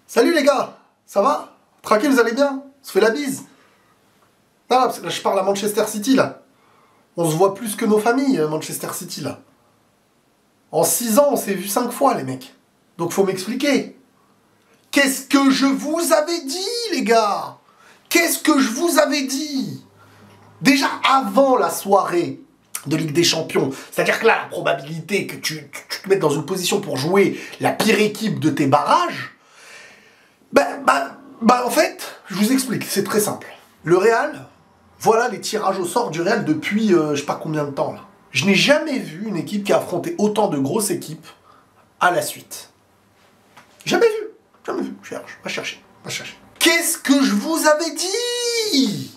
Salut les gars, ça va? Tranquille, vous allez bien? On se fait la bise? Non, parce que là je parle à Manchester City là. On se voit plus que nos familles, Manchester City là. En 6 ans, on s'est vu 5 fois les mecs. Donc faut m'expliquer. Qu'est-ce que je vous avais dit les gars? Qu'est-ce que je vous avais dit? Déjà avant la soirée de Ligue des Champions, c'est-à-dire que là, la probabilité que tu te mettes dans une position pour jouer la pire équipe de tes barrages, en fait, je vous explique, c'est très simple. Le Real, voilà les tirages au sort du Real depuis je sais pas combien de temps là. Je n'ai jamais vu une équipe qui a affronté autant de grosses équipes à la suite. Jamais vu, jamais vu. Cherche, va chercher. Qu'est-ce que je vous avais dit?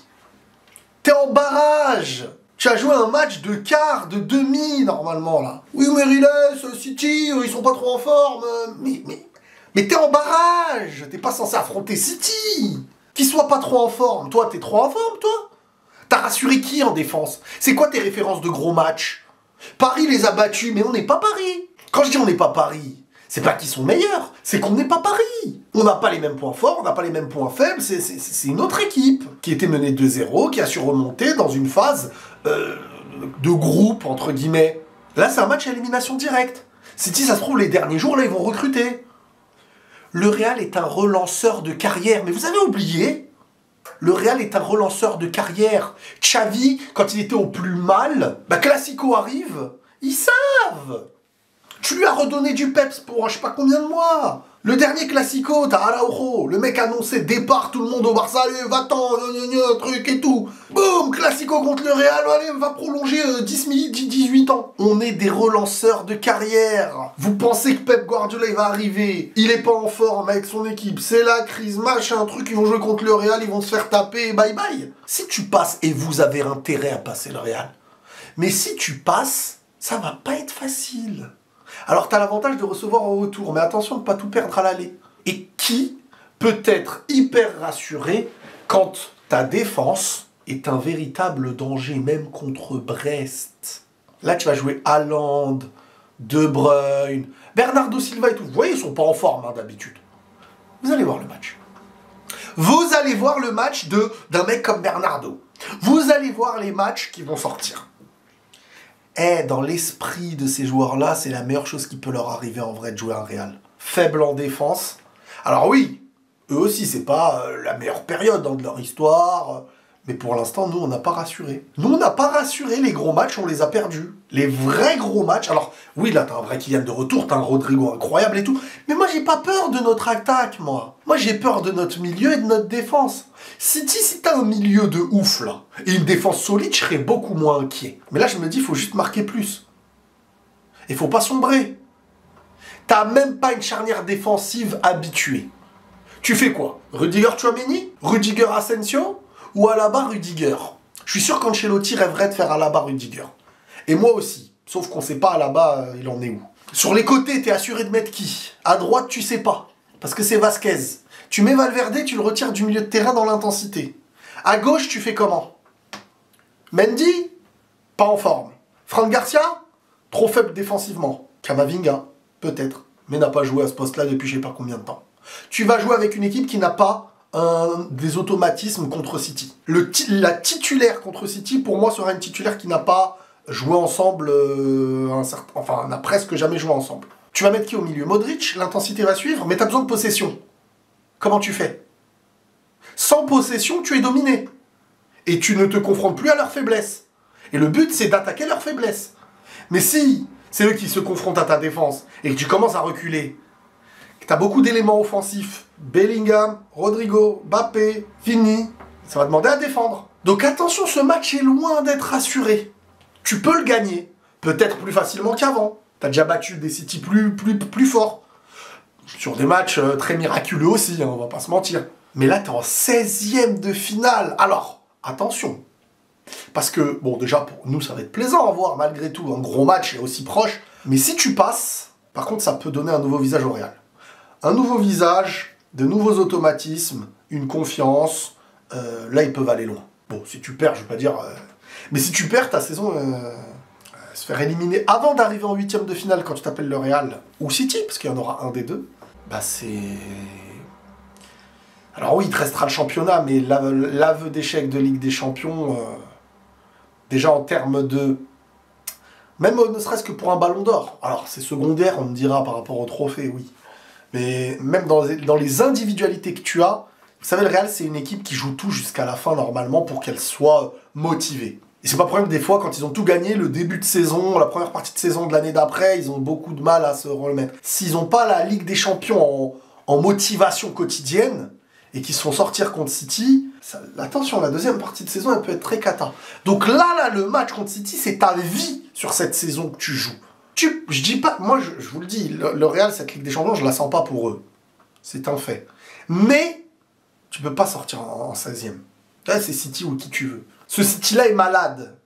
T'es en barrage. Tu as joué un match de quart, de demi normalement là. Oui, mais Riles, City, ils sont pas trop en forme. Mais t'es en barrage. T'es pas censé affronter City. Qu'ils soient pas trop en forme. Toi, t'es trop en forme, toi? T'as rassuré qui en défense? C'est quoi tes références de gros matchs? Paris les a battus, mais on n'est pas Paris. Quand je dis on n'est pas Paris, c'est pas qu'ils sont meilleurs, c'est qu'on n'est pas Paris. On n'a pas les mêmes points forts, on n'a pas les mêmes points faibles, c'est une autre équipe qui était menée 2-0, qui a su remonter dans une phase de groupe, entre guillemets. Là, c'est un match à élimination directe. City, ça se trouve, les derniers jours, là, ils vont recruter. Le Real est un relanceur de carrière, mais vous avez oublié, le Real est un relanceur de carrière. Xavi, quand il était au plus mal, Classico arrive, ils savent. Tu lui as redonné du peps pour je sais pas combien de mois. Le dernier Classico, t'as Araujo, le mec annonçait départ, tout le monde au Barça, allez, va-t'en, truc et tout. Boum, Classico contre le Real, allez, va prolonger 18 ans. On est des relanceurs de carrière. Vous pensez que Pep Guardiola, il va arriver, il est pas en forme avec son équipe, c'est la crise, machin, truc, ils vont jouer contre le Real, ils vont se faire taper, bye bye. Si tu passes, et vous avez intérêt à passer le Real, mais si tu passes, ça va pas être facile. Alors, tu as l'avantage de recevoir en retour, mais attention de ne pas tout perdre à l'aller. Et qui peut être hyper rassuré quand ta défense est un véritable danger, même contre Brest? Là, tu vas jouer Haaland, De Bruyne, Bernardo Silva et tout. Vous voyez, ils sont pas en forme d'habitude. Vous allez voir le match. Vous allez voir le match d'un mec comme Bernardo. Vous allez voir les matchs qui vont sortir. Dans l'esprit de ces joueurs-là, c'est la meilleure chose qui peut leur arriver en vrai de jouer un Real. Faible en défense. Alors oui, eux aussi, c'est pas la meilleure période de leur histoire. Mais pour l'instant, nous, on n'a pas rassuré. Nous, on n'a pas rassuré. Les gros matchs, on les a perdus. Les vrais gros matchs. Alors oui, là, t'as un vrai Kylian de retour, t'as un Rodrigo incroyable et tout. Mais moi, j'ai pas peur de notre attaque, moi. Moi, j'ai peur de notre milieu et de notre défense. City, si t'as un milieu de ouf, là, et une défense solide, je serais beaucoup moins inquiet. Mais là, je me dis, il faut juste marquer plus. Il faut pas sombrer. T'as même pas une charnière défensive habituée. Tu fais quoi? Rudiger Tchouaméni? Rudiger Asensio? Ou Alaba Rudiger? Je suis sûr qu'Ancelotti rêverait de faire Alaba Rudiger. Et moi aussi. Sauf qu'on sait pas Alaba, il en est où. Sur les côtés, t'es assuré de mettre qui? À droite, tu sais pas. Parce que c'est Vasquez. Tu mets Valverde, tu le retires du milieu de terrain dans l'intensité. À gauche, tu fais comment? Mendy? Pas en forme. Fran Garcia? Trop faible défensivement. Camavinga? Peut-être. Mais n'a pas joué à ce poste-là depuis je sais pas combien de temps. Tu vas jouer avec une équipe qui n'a pas des automatismes contre City. La titulaire contre City, pour moi, sera une titulaire qui n'a pas joué ensemble, n'a presque jamais joué ensemble. Tu vas mettre qui au milieu? Modric, l'intensité va suivre, mais tu as besoin de possession. Comment tu fais? Sans possession, tu es dominé. Et tu ne te confrontes plus à leurs faiblesses. Et le but, c'est d'attaquer leurs faiblesses. Mais si c'est eux qui se confrontent à ta défense, et que tu commences à reculer, que tu as beaucoup d'éléments offensifs, Bellingham, Rodrigo, Mbappé, Vini, ça va demander à défendre. Donc attention, ce match est loin d'être assuré. Tu peux le gagner, peut-être plus facilement qu'avant. Tu as déjà battu des City plus forts. Sur des matchs très miraculeux aussi, on va pas se mentir. Mais là, t'es en 16e de finale. Alors, attention. Parce que, bon, déjà, pour nous, ça va être plaisant à voir, malgré tout, un gros match est aussi proche. Mais si tu passes, par contre, ça peut donner un nouveau visage au Real. Un nouveau visage, de nouveaux automatismes, une confiance. Là, ils peuvent aller loin. Bon, si tu perds, je vais pas dire... Mais si tu perds, ta saison... se faire éliminer avant d'arriver en 8e de finale quand tu t'appelles le Real ou City, parce qu'il y en aura un des deux, c'est Alors oui, il te restera le championnat, mais l'aveu d'échec de Ligue des Champions, déjà en termes de... Même ne serait-ce que pour un ballon d'or. Alors c'est secondaire, on me dira par rapport au trophée, oui. Mais même dans les individualités que tu as, vous savez, le Real, c'est une équipe qui joue tout jusqu'à la fin, normalement, pour qu'elle soit motivée. Et c'est pas problème, des fois, quand ils ont tout gagné, le début de saison, la première partie de saison de l'année d'après, ils ont beaucoup de mal à se remettre. S'ils n'ont pas la Ligue des Champions en motivation quotidienne, et qu'ils se font sortir contre City, attention, la deuxième partie de saison, elle peut être très cata. Donc là, le match contre City, c'est ta vie sur cette saison que tu joues. Je dis pas, moi je vous le dis, le Real, cette Ligue des Champions, je la sens pas pour eux. C'est un fait. Mais, tu peux pas sortir en 16e. Là, c'est City ou qui tu veux. Ce City-là est malade.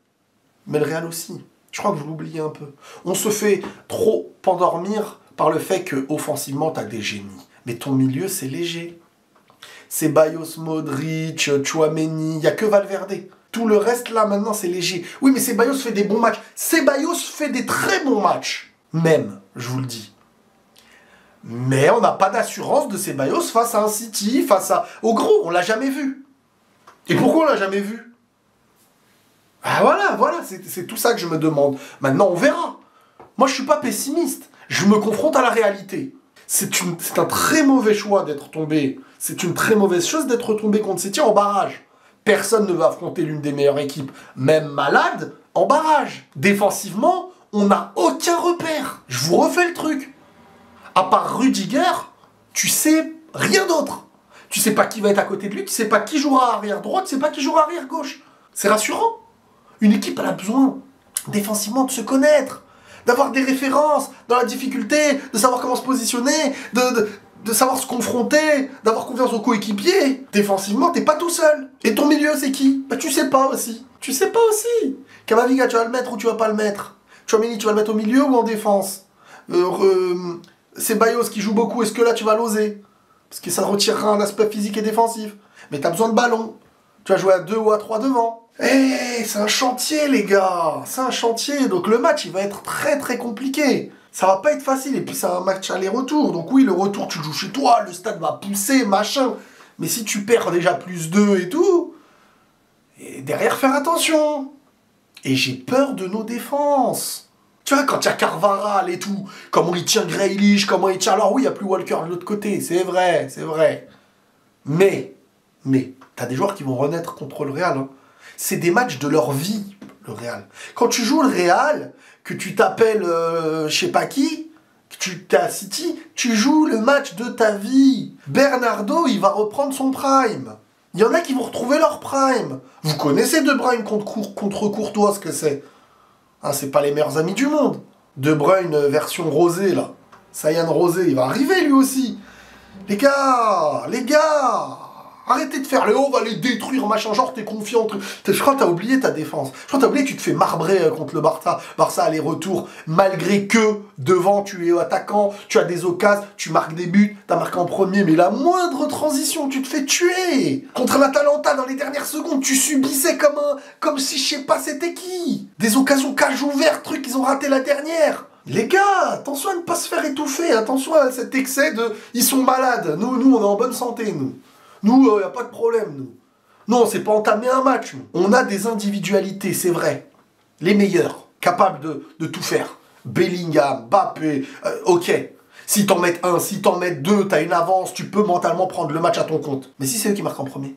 Mais le Real aussi. Je crois que vous l'oubliez un peu. On se fait trop endormir par le fait que offensivement, tu as des génies. Mais ton milieu, c'est léger. C'est Ceballos, Modric, Tchouaméni, il n'y a que Valverde. Tout le reste, là, maintenant, c'est léger. Oui, mais Ceballos fait des bons matchs. Ceballos fait des très bons matchs. Même, je vous le dis. Mais on n'a pas d'assurance de Ceballos face à un City, face à... Au gros, on l'a jamais vu. Et pourquoi on l'a jamais vu? Ah voilà, c'est tout ça que je me demande. Maintenant, on verra. Moi, je suis pas pessimiste. Je me confronte à la réalité. C'est un très mauvais choix d'être tombé. C'est une très mauvaise chose d'être tombé contre City en barrage. Personne ne va affronter l'une des meilleures équipes, même malade, en barrage. Défensivement, on n'a aucun repère. Je vous refais le truc. À part Rudiger, tu sais rien d'autre. Tu sais pas qui va être à côté de lui, tu sais pas qui jouera arrière droite, tu sais pas qui jouera arrière gauche. C'est rassurant. Une équipe, elle a besoin, défensivement, de se connaître, d'avoir des références dans la difficulté, de savoir comment se positionner, de savoir se confronter, d'avoir confiance aux coéquipiers. Défensivement, t'es pas tout seul. Et ton milieu, c'est qui? Bah tu sais pas aussi. Tu sais pas aussi. Camavinga, tu vas le mettre ou tu vas pas le mettre? Tchouaméni, tu vas le mettre au milieu ou en défense? Ceballos qui joue beaucoup, est-ce que là tu vas l'oser? Parce que ça retirera un aspect physique et défensif. Mais t'as besoin de ballon. Tu vas jouer à 2 ou à 3 devant. C'est un chantier, les gars. C'est un chantier. Donc le match, il va être très très compliqué. Ça va pas être facile. Et puis c'est un match aller-retour. Donc oui, le retour, tu joues chez toi. Le stade va pousser, machin. Mais si tu perds déjà +2 et tout, et derrière, faire attention. Et j'ai peur de nos défenses. Tu vois, quand il y a Carvajal et tout, comment il tient Grealish, comment il tient... Alors oui, il n'y a plus Walker de l'autre côté, c'est vrai, c'est vrai. Mais, t'as des joueurs qui vont renaître contre le Real. Hein. C'est des matchs de leur vie, le Real. Quand tu joues le Real, que tu t'appelles je sais pas qui, que tu t'es à City, tu joues le match de ta vie. Bernardo, il va reprendre son prime. Il y en a qui vont retrouver leur prime. Vous connaissez De Bruyne contre Courtois, ce que c'est. Hein, c'est pas les meilleurs amis du monde. De Bruyne version rosée, là. Saiyan Rosé, il va arriver lui aussi. Les gars, arrêtez de faire le haut, on va les détruire, machin, genre t'es confiant. Je crois que t'as oublié ta défense. Je crois que t'as oublié que tu te fais marbrer contre le Barça. Barça aller-retour, malgré que devant tu es attaquant, tu as des occasions, tu marques des buts, t'as marqué en premier, mais la moindre transition, tu te fais tuer. Contre l'Atalanta, dans les dernières secondes, tu subissais comme si je sais pas c'était qui. Des occasions cage ouverte, truc, ils ont raté la dernière. Les gars, attention à ne pas se faire étouffer, attention à cet excès de... Ils sont malades, nous on est en bonne santé, nous. Nous, y a pas de problème, nous. Non, c'est pas entamer un match, nous. On a des individualités, c'est vrai. Les meilleurs, capables de tout faire. Bellingham, Mbappé, ok. Si t'en mets un, si t'en mets deux, t'as une avance, tu peux mentalement prendre le match à ton compte. Mais si c'est eux qui marquent en premier,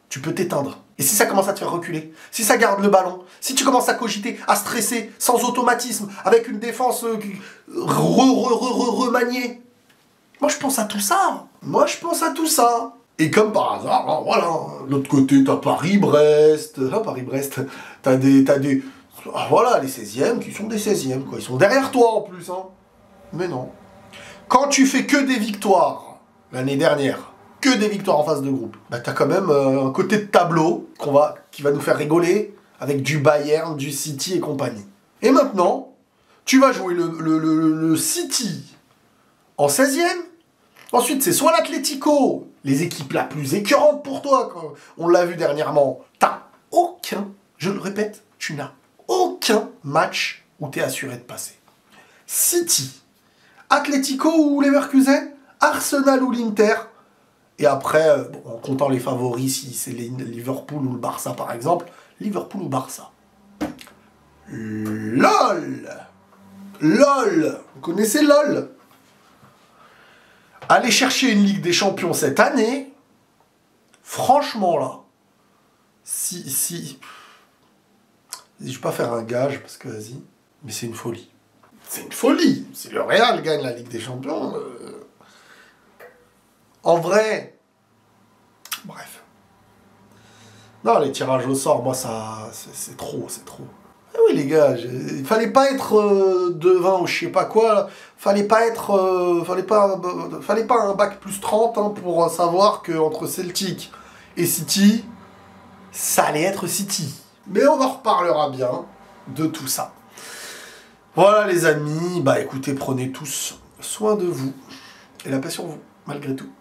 tu peux t'éteindre. Et si ça commence à te faire reculer, si ça garde le ballon, si tu commences à cogiter, à stresser, sans automatisme, avec une défense remaniée. Moi, je pense à tout ça. Et comme par hasard, hein, voilà, de l'autre côté, t'as Paris-Brest. T'as des... Ah, voilà, les 16e qui sont des 16e, quoi. Ils sont derrière toi, en plus, hein. Mais non. Quand tu fais que des victoires, l'année dernière, que des victoires en phase de groupe, bah t'as quand même un côté de tableau qui va nous faire rigoler avec du Bayern, du City et compagnie. Et maintenant, tu vas jouer le City en 16e. Ensuite, c'est soit l'Atlético, les équipes la plus écœurantes pour toi, quoi. On l'a vu dernièrement. Je le répète, tu n'as aucun match où tu es assuré de passer. City, Atlético ou Leverkusen, Arsenal ou l'Inter, Et après, bon, en comptant les favoris, si c'est Liverpool ou le Barça par exemple, Liverpool ou Barça. LOL. LOL. Vous connaissez LOL? Aller chercher une Ligue des Champions cette année, franchement là, si... Je vais pas faire un gage, parce que vas-y, mais c'est une folie. C'est une folie. Si le Real gagne la Ligue des Champions... En vrai... Bref. Non, les tirages au sort, moi, ça... C'est trop, c'est trop. Ah oui, les gars, il fallait pas être devin ou je sais pas quoi. Là. Fallait pas être... fallait pas un bac plus 30 hein, pour savoir qu'entre Celtic et City, ça allait être City. Mais on en reparlera bien de tout ça. Voilà les amis, bah écoutez, prenez tous soin de vous et la paix sur vous, malgré tout.